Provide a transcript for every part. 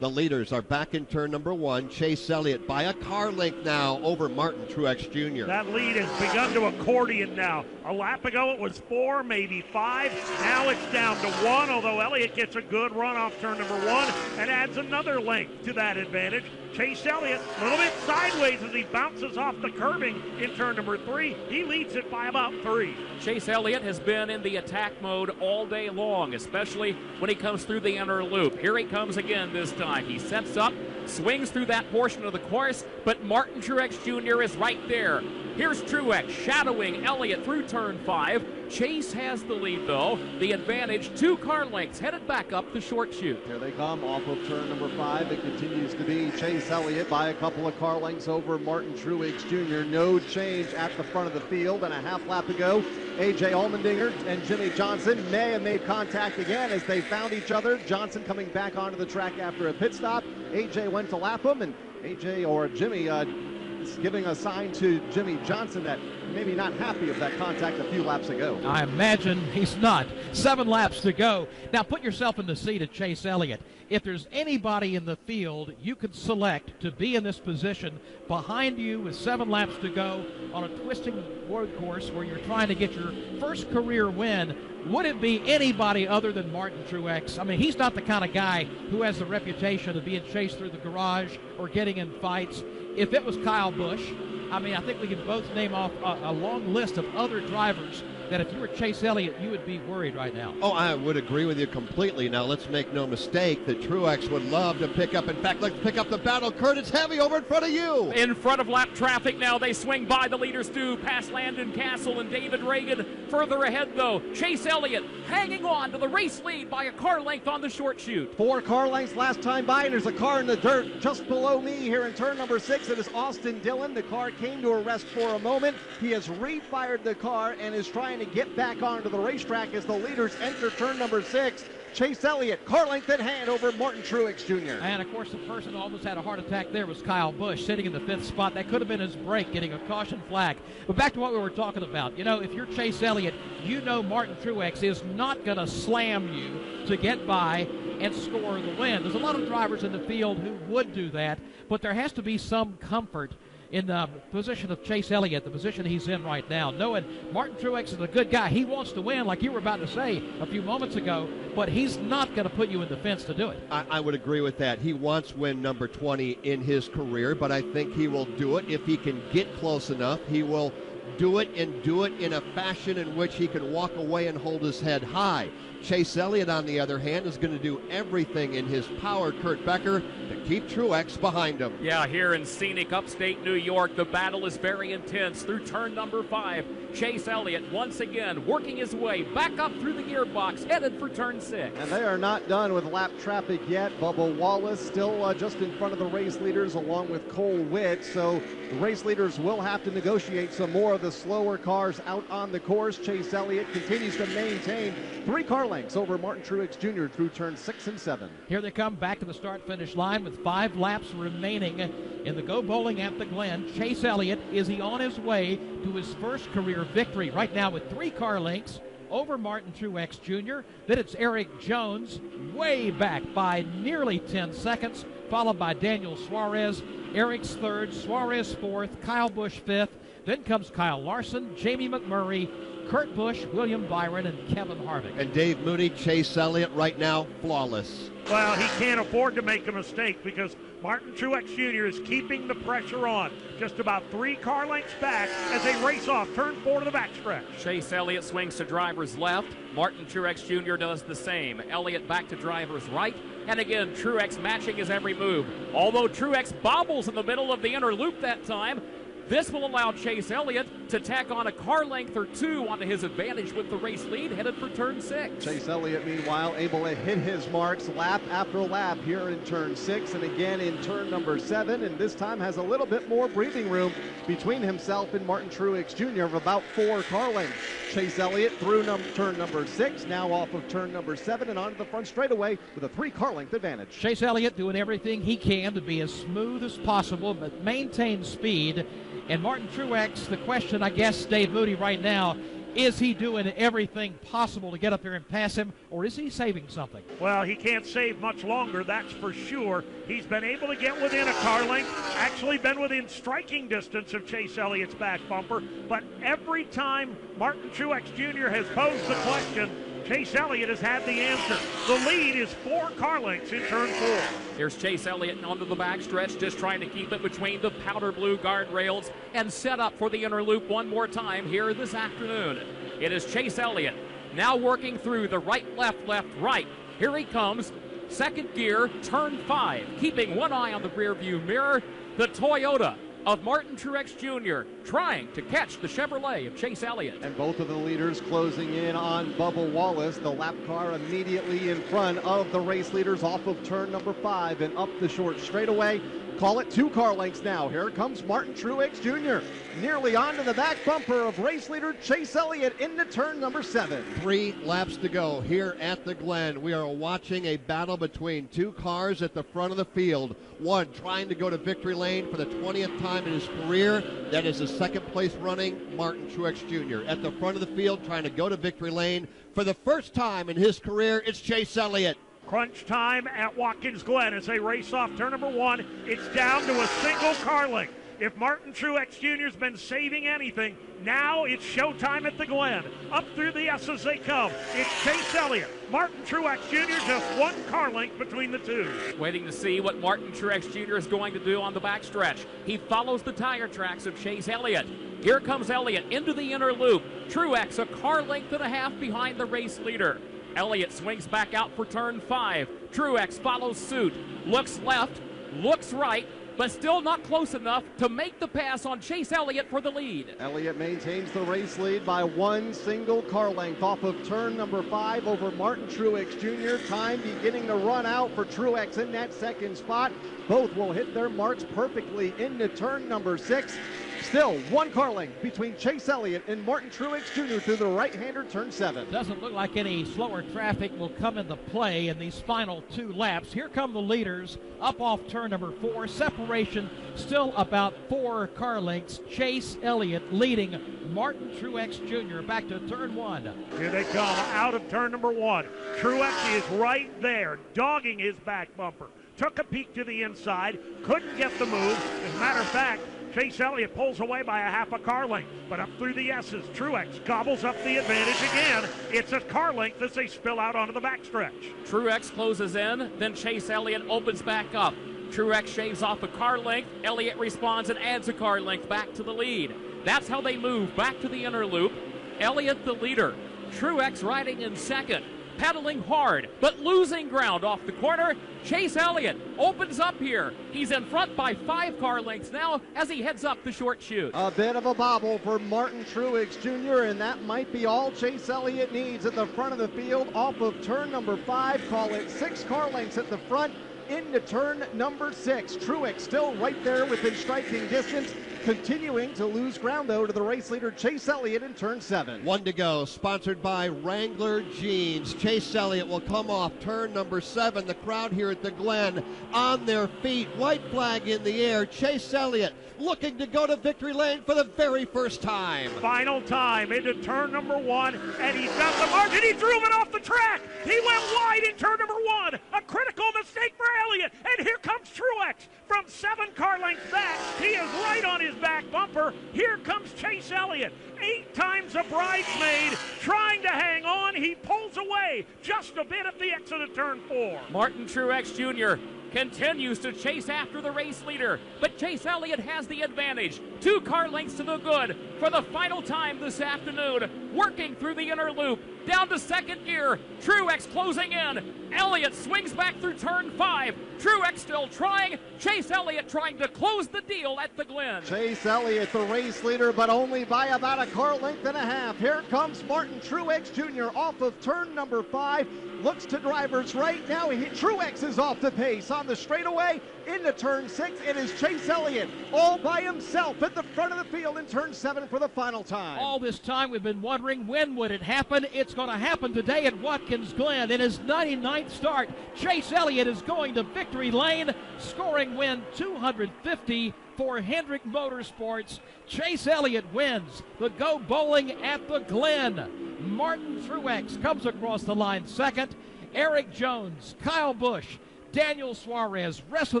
The leaders are back in turn number 1. Chase Elliott by a car length now over Martin Truex Jr. That lead has begun to accordion now. A lap ago it was 4, maybe 5. Now it's down to 1, although Elliott gets a good run off turn number 1 and adds another length to that advantage. Chase Elliott a little bit sideways as he bounces off the curbing in turn number 3. He leads it by about 3. Chase Elliott has been in the attack mode all day long, especially when he comes through the inner loop. Here he comes again this time. He sets up, swings through that portion of the course, but Martin Truex Jr. is right there. Here's Truex shadowing Elliott through turn 5. Chase has the lead, though. The advantage, 2 car lengths, headed back up the short chute. Here they come off of turn number 5. It continues to be Chase Elliott by a couple of car lengths over Martin Truex Jr. No change at the front of the field, and a half lap to go. A.J. Allmendinger and Jimmy Johnson may have made contact again as they found each other. Johnson coming back onto the track after a pit stop. A.J. went to lap him, and A.J. or Jimmy is giving a sign to Jimmy Johnson that maybe not happy of that contact a few laps ago. I imagine he's not. 7 laps to go. Now put yourself in the seat of Chase Elliott. If there's anybody in the field you could select to be in this position behind you with 7 laps to go on a twisting road course where you're trying to get your first career win, would it be anybody other than Martin Truex? I mean, he's not the kind of guy who has the reputation of being chased through the garage or getting in fights. If it was Kyle Busch, I mean, I think we can both name off a long list of other drivers that if you were Chase Elliott, you would be worried right now. Oh, I would agree with you completely. Now, let's make no mistake that Truex would love to pick up. In fact, let's pick up the battle. Kurt, it's heavy over in front of you. In front of lap traffic now. They swing by. The leaders do, past Landon Castle and David Reagan. Further ahead, though, Chase Elliott hanging on to the race lead by a car length on the short chute. 4 car lengths last time by, and there's a car in the dirt just below me here in turn number 6. It is Austin Dillon. The car came to a rest for a moment. He has refired the car and is trying to get back onto the racetrack as the leaders enter turn number 6. Chase Elliott, car length in hand over Martin Truex Jr. And, of course, the person who almost had a heart attack there was Kyle Busch, sitting in the 5th spot. That could have been his break, getting a caution flag. But back to what we were talking about. You know, if you're Chase Elliott, you know Martin Truex is not going to slam you to get by and score the win. There's a lot of drivers in the field who would do that, but there has to be some comfort in the position of Chase Elliott, the position he's in right now, knowing Martin Truex is a good guy. He wants to win, like you were about to say a few moments ago, but he's not going to put you in the fence to do it. I would agree with that. He wants win number 20 in his career, but I think he will do it if he can get close enough. He will do it and do it in a fashion in which he can walk away and hold his head high. Chase Elliott, on the other hand, is going to do everything in his power, Kurt Becker, to keep Truex behind him. Yeah, here in scenic upstate New York, the battle is very intense through turn number 5. Chase Elliott once again working his way back up through the gearbox, headed for turn 6. And they are not done with lap traffic yet. Bubba Wallace still just in front of the race leaders along with Cole Witt. So the race leaders will have to negotiate some more of the slower cars out on the course. Chase Elliott continues to maintain 3 car lengths over Martin Truex Jr. through turn 6 and 7. Here they come back to the start-finish line with 5 laps remaining in the GoBowling at the Glen. Chase Elliott, is he on his way to his first career victory? Right now with 3 car lengths over Martin Truex Jr. Then it's Eric Jones way back by nearly 10 seconds, followed by Daniel Suarez. Eric's 3rd, Suarez 4th, Kyle Busch 5th. Then comes Kyle Larson, Jamie McMurray, Kurt Busch, William Byron, and Kevin Harvick. And Dave Mooney, Chase Elliott right now, flawless. Well, he can't afford to make a mistake because Martin Truex Jr. is keeping the pressure on. Just about 3 car lengths back as they race off turn 4 to the backstretch. Chase Elliott swings to driver's left. Martin Truex Jr. does the same. Elliott back to driver's right. And again, Truex matching his every move. Although Truex bobbles in the middle of the inner loop that time, this will allow Chase Elliott to tack on a car length or 2 onto his advantage with the race lead headed for turn 6. Chase Elliott, meanwhile, able to hit his marks lap after lap here in turn 6 and again in turn number 7, and this time has a little bit more breathing room between himself and Martin Truex Jr. of about 4 car lengths. Chase Elliott through turn number 6, now off of turn number 7 and onto the front straightaway with a 3 car length advantage. Chase Elliott doing everything he can to be as smooth as possible, but maintain speed. And Martin Truex, the question, I guess, Dave Moody right now, Is he doing everything possible to get up there and pass him, or is he saving something? Well, he can't save much longer, that's for sure. He's been able to get within a car length, actually been within striking distance of Chase Elliott's back bumper, but every time Martin Truex Jr. has posed the question, Chase Elliott has had the answer. The lead is 4 car lengths in turn 4. Here's Chase Elliott onto the backstretch, just trying to keep it between the powder blue guardrails and set up for the inner loop one more time here this afternoon. It is Chase Elliott now working through the right, left, right. Here he comes, second gear, turn 5, keeping one eye on the rear view mirror. The Toyota of Martin Truex Jr. trying to catch the Chevrolet of Chase Elliott. And both of the leaders closing in on Bubba Wallace. The lap car immediately in front of the race leaders off of turn number 5 and up the short straightaway. Call it 2 car lengths now. Here comes Martin Truex Jr. nearly onto the back bumper of race leader Chase Elliott into turn number 7. 3 laps to go here at the Glen. We are watching a battle between 2 cars at the front of the field. One trying to go to victory lane for the 20th time in his career. That is the second place running Martin Truex Jr. At the front of the field trying to go to victory lane for the first time in his career, it's Chase Elliott. Crunch time at Watkins Glen as they race off turn number 1. It's down to a single car length. If Martin Truex Jr.'s been saving anything, now it's showtime at the Glen. Up through the S's they come. It's Chase Elliott. Martin Truex Jr. just 1 car length between the two. Waiting to see what Martin Truex Jr. is going to do on the backstretch. He follows the tire tracks of Chase Elliott. Here comes Elliott into the inner loop. Truex a car length and a half behind the race leader. Elliott swings back out for turn 5. Truex follows suit. Looks left, looks right, but still not close enough to make the pass on Chase Elliott for the lead. Elliott maintains the race lead by 1 single car length off of turn number 5 over Martin Truex Jr. Time beginning to run out for Truex in that second spot. Both will hit their marks perfectly into turn number 6. Still 1 car length between Chase Elliott and Martin Truex Jr. through the right-hander turn 7. Doesn't look like any slower traffic will come into play in these final 2 laps. Here come the leaders up off turn number 4. Separation still about 4 car lengths. Chase Elliott leading Martin Truex Jr. back to turn 1. Here they come out of turn number 1. Truex is right there, dogging his back bumper. Took a peek to the inside, couldn't get the move. As a matter of fact, Chase Elliott pulls away by a half a car length, but up through the S's, Truex gobbles up the advantage again. It's a car length as they spill out onto the backstretch. Truex closes in, then Chase Elliott opens back up. Truex shaves off a car length. Elliott responds and adds a car length back to the lead. That's how they move back to the inner loop. Elliott the leader. Truex riding in second, pedaling hard, but losing ground off the corner. Chase Elliott opens up here. He's in front by 5 car lengths now as he heads up the short chute. A bit of a bobble for Martin Truex Jr., and that might be all Chase Elliott needs at the front of the field off of turn number 5. Call it 6 car lengths at the front into turn number 6. Truex still right there within striking distance, continuing to lose ground, though, to the race leader Chase Elliott in turn 7. 1 to go, sponsored by Wrangler Jeans. Chase Elliott will come off turn number 7. The crowd here at the Glen on their feet, white flag in the air. Chase Elliott looking to go to victory lane for the very first time. Final time into turn number 1, and he's got the margin. He drove it off the track. He went wide in turn number 1. A critical mistake for Elliott, and here comes Truex from 7 car lengths back. He is right on his back bumper. Here comes Chase Elliott, 8 times a bridesmaid, trying to hang on. He pulls away just a bit at the exit of turn 4. Martin Truex Jr. continues to chase after the race leader, but Chase Elliott has the advantage. 2 car lengths to the good for the final time this afternoon, working through the inner loop, down to second gear. Truex closing in. Elliott swings back through turn 5. Truex still trying. Chase Elliott trying to close the deal at the Glen. Chase Elliott, the race leader, but only by about a car length and a half. Here comes Martin Truex Jr. off of turn number 5. Looks to drivers right now. Truex is off the pace on the straightaway into turn 6. It is Chase Elliott all by himself at the front of the field in turn 7 for the final time. All this time we've been wondering when would it happen. It's going to happen today at Watkins Glen in his 99th start. Chase Elliott is going to victory lane, scoring win 250 for Hendrick Motorsports. Chase Elliott wins the GoBowling at the Glen. Martin Truex comes across the line second. Eric Jones, Kyle Busch, Daniel Suarez, rest of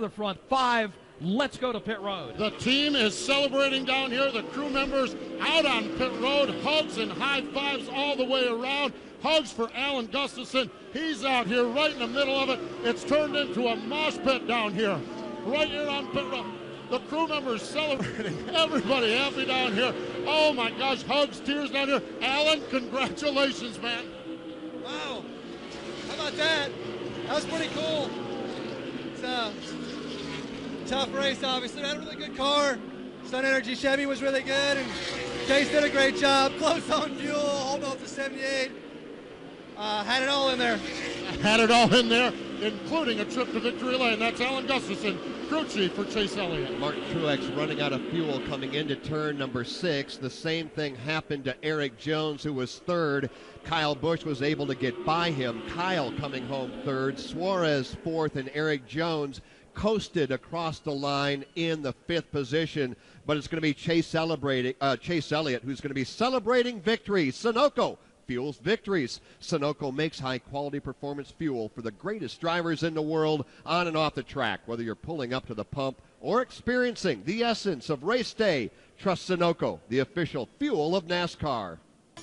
the front five. Let's go to pit road. The team is celebrating down here. The crew members out on pit road. Hugs and high fives all the way around. Hugs for Alan Gustafson. He's out here right in the middle of it. It's turned into a mosh pit down here. Right here on pit road. The crew members celebrating. Everybody happy down here. Oh my gosh, hugs, tears down here. Alan, congratulations, man. Wow. How about that? That was pretty cool. It's a tough race, obviously. Had a really good car. Sun Energy Chevy was really good, and Chase did a great job. Close on fuel, holding on to 78. Had it all in there. Had it all in there, including a trip to victory lane. That's Alan Gustafson, crew chief for Chase Elliott. Martin Truex running out of fuel coming into turn number 6. The same thing happened to Eric Jones, who was third. Kyle Busch was able to get by him. Kyle coming home third. Suarez fourth, and Eric Jones coasted across the line in the 5th position. But it's going to be Chase Elliott who's going to be celebrating victory. Sunoco fuels victories. Sunoco makes high-quality performance fuel for the greatest drivers in the world on and off the track. Whether you're pulling up to the pump or experiencing the essence of race day, trust Sunoco, the official fuel of NASCAR.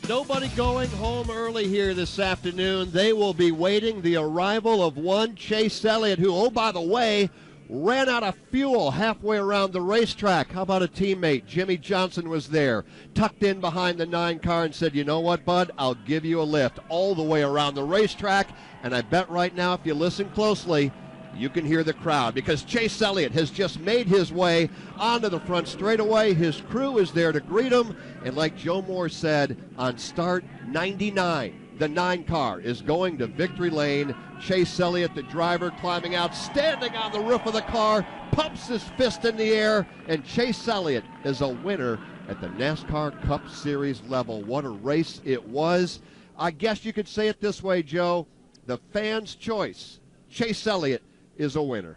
Nobody going home early here this afternoon. They will be waiting the arrival of one Chase Elliott, who, oh, by the way, ran out of fuel halfway around the racetrack. How about a teammate? Jimmy Johnson was there, tucked in behind the 9 car and said, you know what, bud, I'll give you a lift all the way around the racetrack. And I bet right now, if you listen closely, you can hear the crowd, because Chase Elliott has just made his way onto the front straightaway. His crew is there to greet him. And like Joe Moore said, on start 99, the 9 car is going to victory lane. Chase Elliott, the driver, climbing out, standing on the roof of the car, pumps his fist in the air, and Chase Elliott is a winner at the NASCAR Cup Series level. What a race it was. I guess you could say it this way, Joe. The fans' choice, Chase Elliott is a winner.